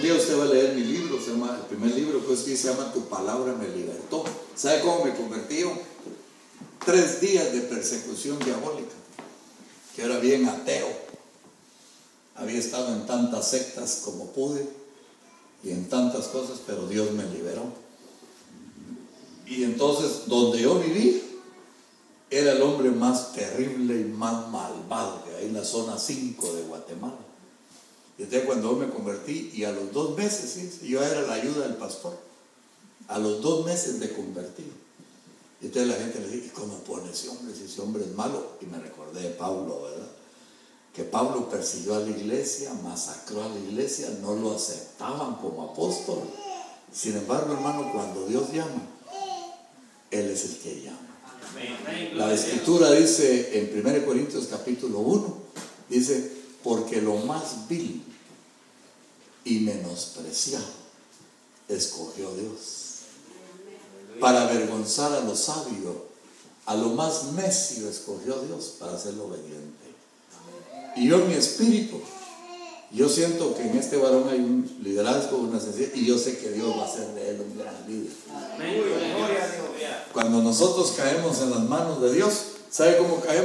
día usted va a leer mi libro, se llama, el primer libro que se llama Tu palabra me libertó. ¿Sabe cómo me convertí yo? 3 días de persecución diabólica. Que era bien ateo. Había estado en tantas sectas como pude y en tantas cosas, pero Dios me liberó. Y entonces, donde yo viví, era el hombre más terrible y más malvado que hay en la zona 5 de Guatemala. Y entonces cuando yo me convertí, y a los 2 meses, ¿sí? Yo era la ayuda del pastor, a los 2 meses de convertir. Y entonces la gente le dice, ¿y cómo pone ese hombre? Si ese hombre es malo. Y me recordé de Pablo, ¿verdad? Que Pablo persiguió a la iglesia, masacró a la iglesia, no lo aceptaban como apóstol. Sin embargo, hermano, cuando Dios llama, Él es el que llama. La escritura dice en 1 Corintios capítulo 1, dice, porque lo más vil y menospreciado escogió Dios para avergonzar a los sabios, a lo más necio escogió Dios para hacerlo obediente. Y yo en mi espíritu, yo siento que en este varón hay un liderazgo, una sencillez, y yo sé que Dios va a hacer de él un gran líder. Cuando nosotros caemos en las manos de Dios, ¿sabe cómo caemos?